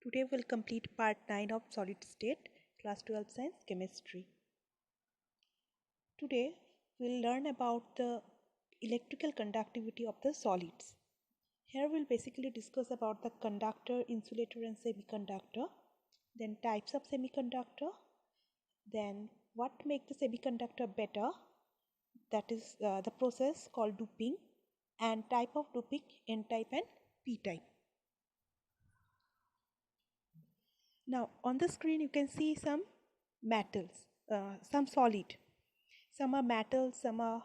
Today we'll complete part 9 of solid state, class 12 science chemistry. Today we'll learn about the electrical conductivity of the solids. Here we'll basically discuss about the conductor, insulator and semiconductor, then types of semiconductor, then what makes the semiconductor better, that is the process called doping, and type of doping, N-type and P-type. Now on the screen you can see some metals, some solid. Some are metal, some are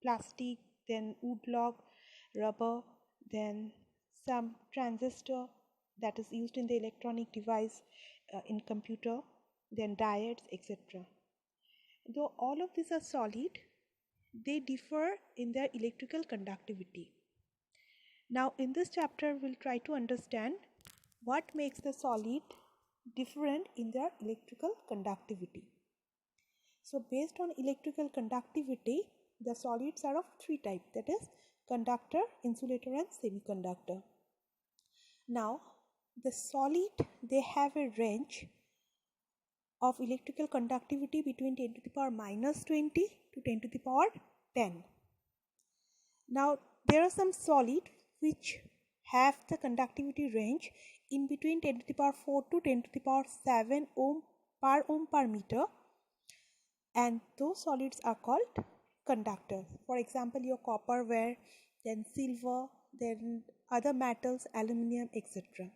plastic, then wood log, rubber, then some transistor that is used in the electronic device in computer, then diodes, etc. Though all of these are solid, they differ in their electrical conductivity. Now in this chapter we'll try to understand what makes the solid different in their electrical conductivity. So based on electrical conductivity, the solids are of three types, that is conductor, insulator and semiconductor. Now the solid, they have a range of electrical conductivity between 10 to the power minus 20 to 10 to the power 10. Now there are some solid which have the conductivity range in between 10 to the power 4 to 10 to the power 7 ohm per meter, and those solids are called conductors. For example, your copperware, then silver, then other metals, aluminium, etc.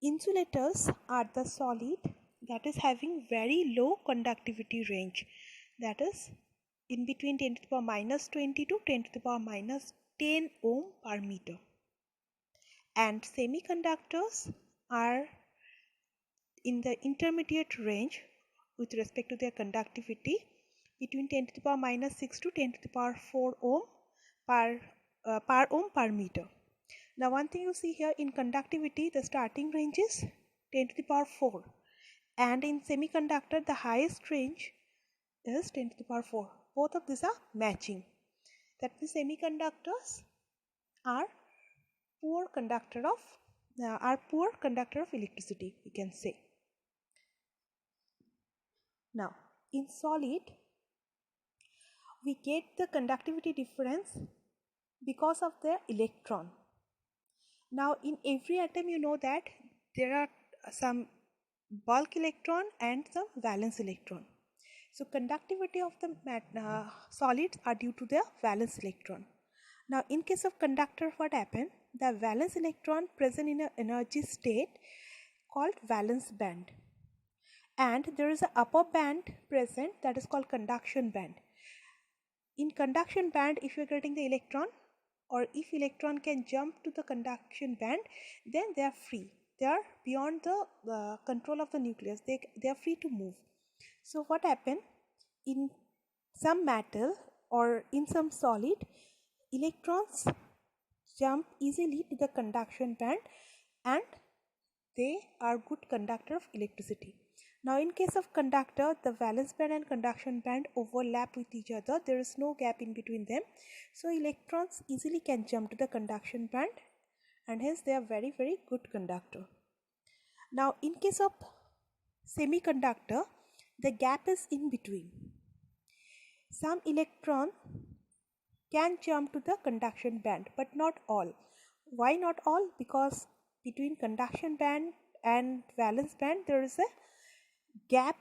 Insulators are the solid that is having very low conductivity range, that is in between 10 to the power minus 20 to 10 to the power minus 10 ohm per meter. And semiconductors are in the intermediate range with respect to their conductivity between 10 to the power minus 6 to 10 to the power 4 ohm per ohm per meter. Now one thing you see here, in conductivity the starting range is 10 to the power 4, and in semiconductor the highest range is 10 to the power 4. Both of these are matching. That means semiconductors are poor conductor of electricity, we can say. Now in solid we get the conductivity difference because of the electron. Now in every atom you know that there are some bulk electron and some valence electron. So conductivity of the solids are due to their valence electron. Now in case of conductor, what happens? The valence electron present in an energy state called valence band, and there is an upper band present that is called conduction band. In conduction band, if you are getting the electron, or if electron can jump to the conduction band, then they are free. They are beyond the control of the nucleus. They are free to move. So what happens in some metal or in some solid, electrons jump easily to the conduction band and they are good conductor of electricity. Now in case of conductor, the valence band and conduction band overlap with each other. There is no gap in between them. So electrons easily can jump to the conduction band, and hence they are very, very good conductor. Now in case of semiconductor, the gap is in between. Some electron can jump to the conduction band, but not all. Why not all? Because between conduction band and valence band there is a gap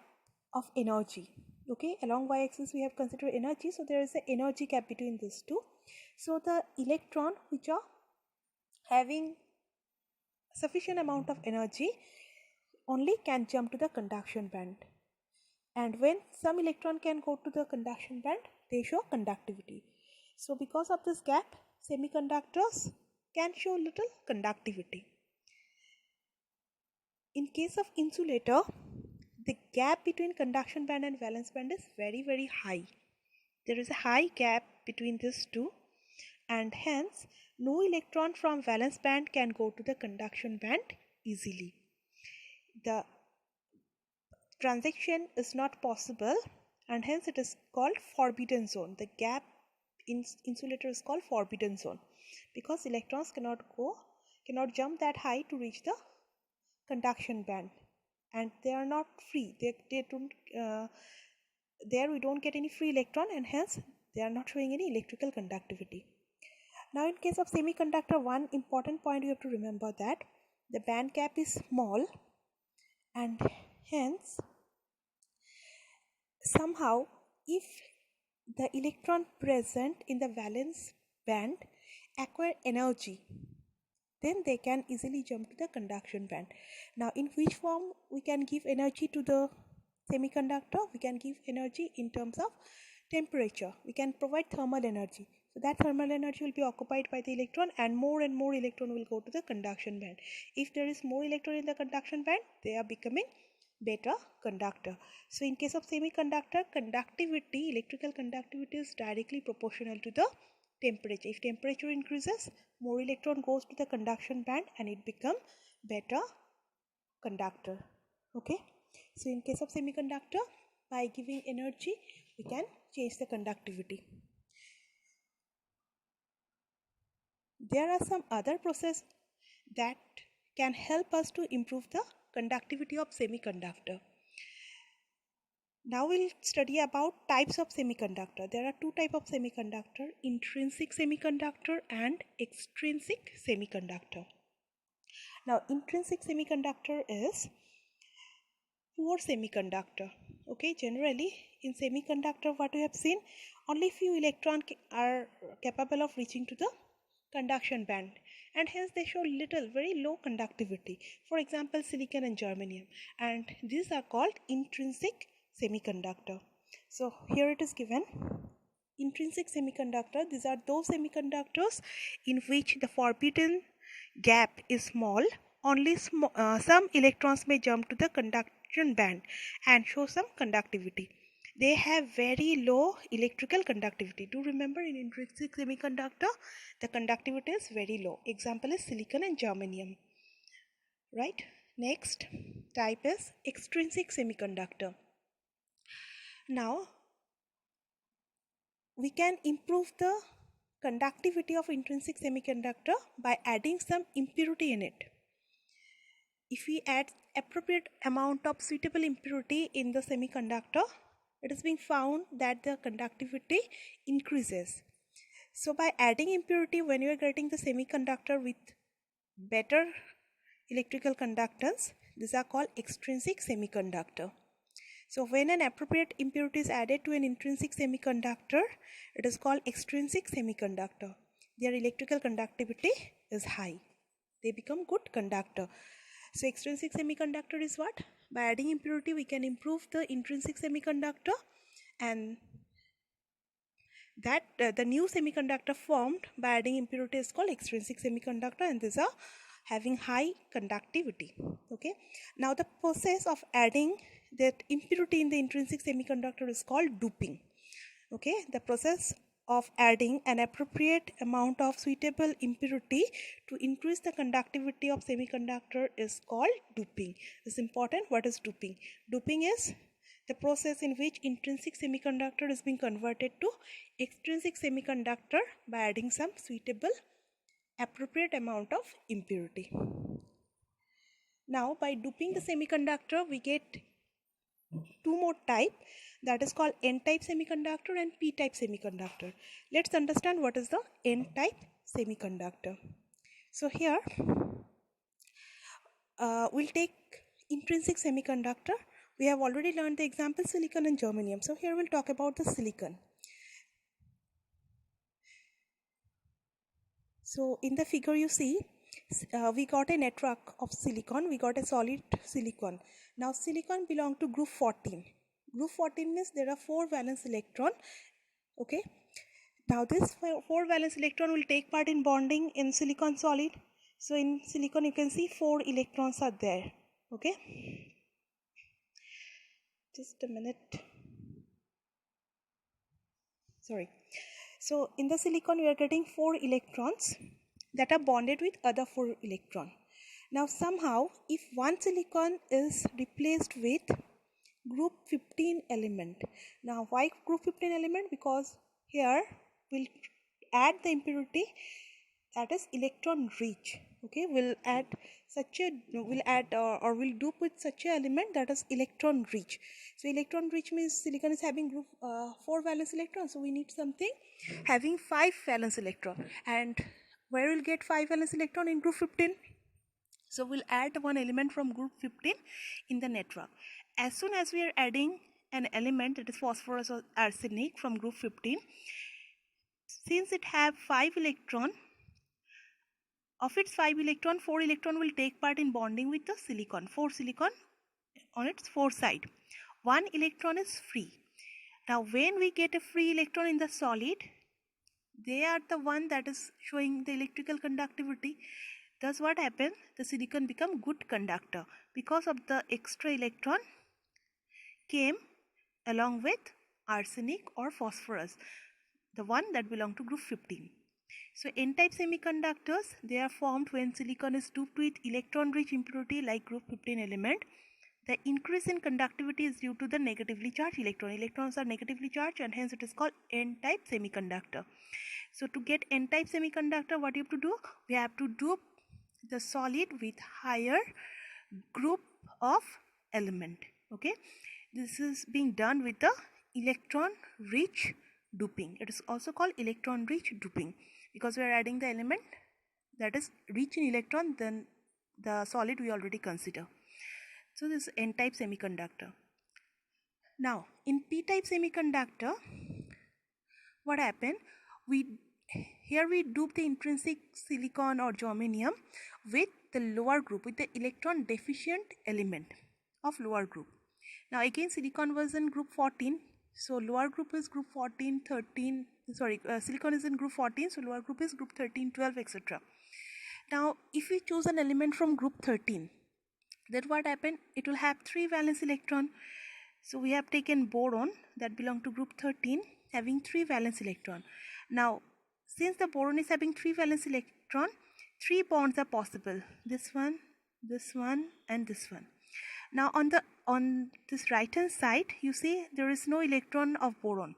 of energy. Okay, along y-axis we have considered energy, so there is an energy gap between these two. So the electron which are having sufficient amount of energy only can jump to the conduction band, and when some electron can go to the conduction band, they show conductivity. So because of this gap, semiconductors can show little conductivity. In case of insulator, the gap between conduction band and valence band is very, very high. There is a high gap between these two, and hence no electron from valence band can go to the conduction band easily. The transaction is not possible, and hence it is called forbidden zone. The gap in insulator is called forbidden zone because electrons cannot go cannot jump that high to reach the conduction band, and they are not free. They don't there we don't get any free electron, and hence they are not showing any electrical conductivity. Now in case of semiconductor, one important point you have to remember that the band gap is small, and hence somehow if the electron present in the valence band acquire energy, then they can easily jump to the conduction band. Now in which form we can give energy to the semiconductor? We can give energy in terms of temperature. We can provide thermal energy. So that thermal energy will be occupied by the electron, and more electron will go to the conduction band. If there is more electron in the conduction band, they are becoming better conductor. So in case of semiconductor, conductivity, electrical conductivity is directly proportional to the temperature. If temperature increases, more electron goes to the conduction band and it becomes better conductor. Okay. So in case of semiconductor, by giving energy, we can change the conductivity. There are some other processes that can help us to improve the conductivity of semiconductor. Now we'll study about types of semiconductor. There are two types of semiconductor: intrinsic semiconductor and extrinsic semiconductor. Now intrinsic semiconductor is poor semiconductor. Okay, generally in semiconductor what we have seen, only few electrons are capable of reaching to the conduction band, and hence they show very low conductivity. For example, silicon and germanium, and these are called intrinsic semiconductor. So here it is given. Intrinsic semiconductor, these are those semiconductors in which the forbidden gap is small. Only some electrons may jump to the conduction band and show some conductivity. They have very low electrical conductivity. Do remember, in intrinsic semiconductor the conductivity is very low. Example is silicon and germanium. Right. Next type is extrinsic semiconductor. Now we can improve the conductivity of intrinsic semiconductor by adding some impurity in it. If we add appropriate amount of suitable impurity in the semiconductor, it is being found that the conductivity increases. So by adding impurity, when you are getting the semiconductor with better electrical conductance, these are called extrinsic semiconductor. So when an appropriate impurity is added to an intrinsic semiconductor, it is called extrinsic semiconductor. Their electrical conductivity is high. They become good conductor. So extrinsic semiconductor is what? By adding impurity, we can improve the intrinsic semiconductor, and that the new semiconductor formed by adding impurity is called extrinsic semiconductor, and these are having high conductivity. Okay. Now the process of adding that impurity in the intrinsic semiconductor is called doping. Okay. The process of adding an appropriate amount of suitable impurity to increase the conductivity of semiconductor is called doping. It's important. What is doping? Doping is the process in which intrinsic semiconductor is being converted to extrinsic semiconductor by adding some suitable appropriate amount of impurity. Now by doping the semiconductor, we get two more type, that is called N-type semiconductor and P-type semiconductor. Let's understand what is the N-type semiconductor. So here we'll take intrinsic semiconductor. We have already learned the example silicon and germanium. So here we'll talk about the silicon. So in the figure you see, we got a network of silicon, we got a solid silicon. Now silicon belongs to group 14. Group 14 means there are 4 valence electron. Okay. Now this 4 valence electron will take part in bonding in silicon solid. So in silicon you can see 4 electrons are there. Okay. Just a minute. Sorry. So in the silicon we are getting 4 electrons that are bonded with other 4 electrons. Now somehow if one silicon is replaced with group 15 element. Now why group 15 element? Because here we'll add the impurity that is electron rich. Okay, we'll dupe with such a element that is electron rich. So electron rich means silicon is having group 4 valence electrons, so we need something having 5 valence electron. And where we'll get 5 valence electron? In group 15. So we'll add one element from group 15 in the network. As soon as we are adding an element, that is phosphorus or arsenic, from group 15, since it have 5 electron, of its 5 electron, 4 electron will take part in bonding with the silicon. 4 silicon on its 4 side. 1 electron is free. Now when we get a free electron in the solid, they are the one that is showing the electrical conductivity. Thus what happens? The silicon become good conductor because of the extra electron came along with arsenic or phosphorus, the one that belong to group 15. So n-type semiconductors, they are formed when silicon is doped with electron-rich impurity like group 15 element. The increase in conductivity is due to the negatively charged electron. Electrons are negatively charged and hence it is called n-type semiconductor. So to get n-type semiconductor, what you have to do? We have to dope the solid with higher group of element. Okay, this is being done with the electron-rich doping. It is also called electron-rich doping because we are adding the element that is rich in electron than the solid we already consider. So this is n-type semiconductor. Now in p-type semiconductor, what happened? Here we dope the intrinsic silicon or germanium with the lower group, with the electron deficient element of lower group. Now again silicon was in group 14, so lower group is group 14, 13, silicon is in group 14, so lower group is group 13, 12, etc. Now if we choose an element from group 13, then what happened? It will have 3 valence electron. So we have taken boron that belong to group 13 having 3 valence electron. Now since the boron is having 3 valence electron, 3 bonds are possible. This one and this one. Now on this right hand side, you see there is no electron of boron.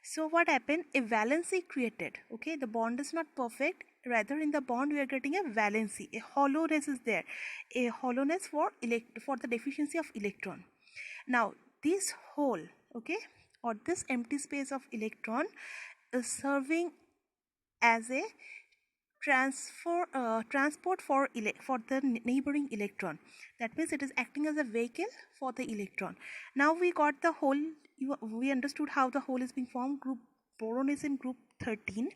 So what happened? A valency created. Okay, the bond is not perfect. Rather in the bond we are getting a valency. A hollowness is there. A hollowness for the deficiency of electron. Now this hole, okay, or this empty space of electron is serving as a transport for the neighboring electron. That means it is acting as a vehicle for the electron. Now we got the hole. We understood how the hole is being formed. Group boron is in group 13.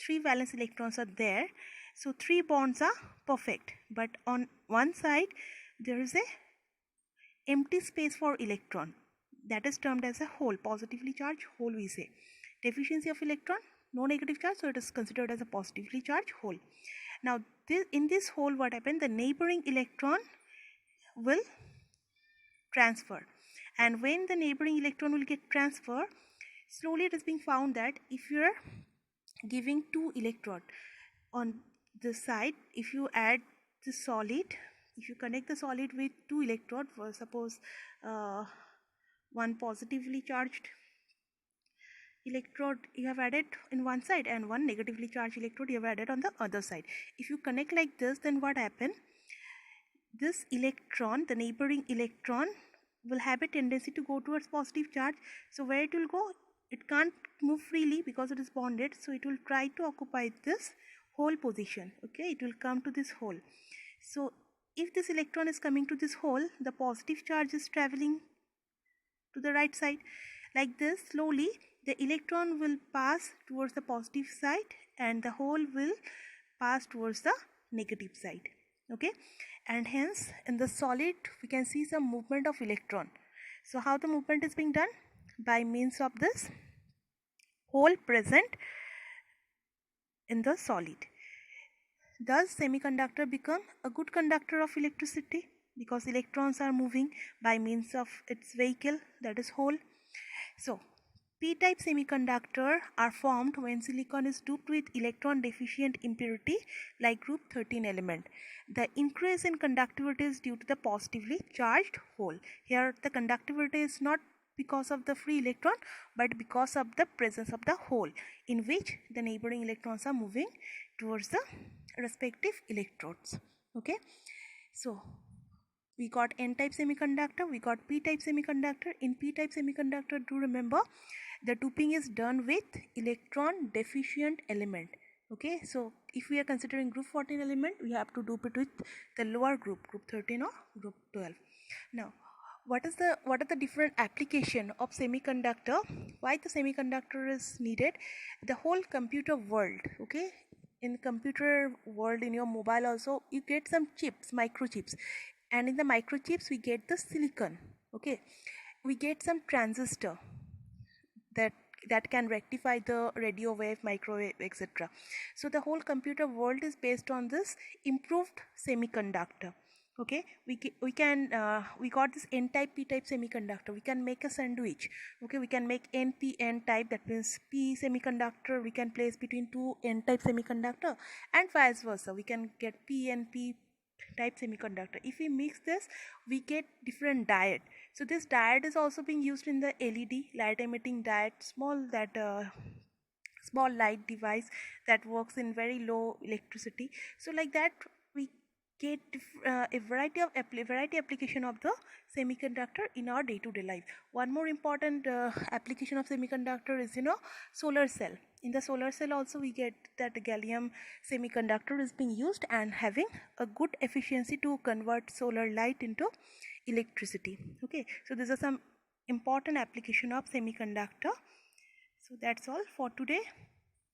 3 valence electrons are there. So 3 bonds are perfect. But on one side there is a empty space for electron. That is termed as a hole. Positively charged hole we say. Deficiency of electron, no negative charge, so it is considered as a positively charged hole. Now in this hole what happened? The neighboring electron will transfer, and when the neighboring electron will get transferred, slowly it is being found that if you are giving 2 electrons on this side, if you add the solid, if you connect the solid with 2 electrodes, for suppose one positively charged electrode you have added in one side and one negatively charged electrode you have added on the other side. If you connect like this, then what happens? This electron, the neighboring electron, will have a tendency to go towards positive charge. So where it will go? It can't move freely because it is bonded. So it will try to occupy this hole position. Okay, it will come to this hole. So if this electron is coming to this hole, the positive charge is traveling to the right side. Like this, slowly the electron will pass towards the positive side and the hole will pass towards the negative side. Okay, and hence in the solid we can see some movement of electron. So how the movement is being done? By means of this hole present in the solid. Thus semiconductor become a good conductor of electricity because electrons are moving by means of its vehicle, that is hole. So p-type semiconductor are formed when silicon is doped with electron deficient impurity like group 13 element. The increase in conductivity is due to the positively charged hole. Here the conductivity is not because of the free electron, but because of the presence of the hole in which the neighboring electrons are moving towards the respective electrodes. Okay, so we got n-type semiconductor, we got p-type semiconductor. In p-type semiconductor, do remember the doping is done with electron deficient element. Okay, so if we are considering group 14 element, we have to dope it with the lower group 13 or group 12. Now what are the different application of semiconductor, why the semiconductor is needed? The whole computer world, okay, in computer world, in your mobile also, you get some chips, microchips, and in the microchips we get the silicon. Okay, we get some transistor that can rectify the radio wave, microwave, etc. So the whole computer world is based on this improved semiconductor. Okay, we got this n-type p-type semiconductor, we can make a sandwich. Okay, we can make n type, that means p semiconductor we can place between two n-type semiconductor, and vice versa, we can get p and p type semiconductor. If we mix this, we get different diode. So this diode is also being used in the LED, light emitting diode, small light device that works in very low electricity. So like that we get a variety application of the semiconductor in our day-to-day life. One more important application of semiconductor is solar cell. In the solar cell also we get that gallium semiconductor is being used and having a good efficiency to convert solar light into electricity. Okay, so these are some important application of semiconductor. So that's all for today.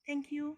Thank you.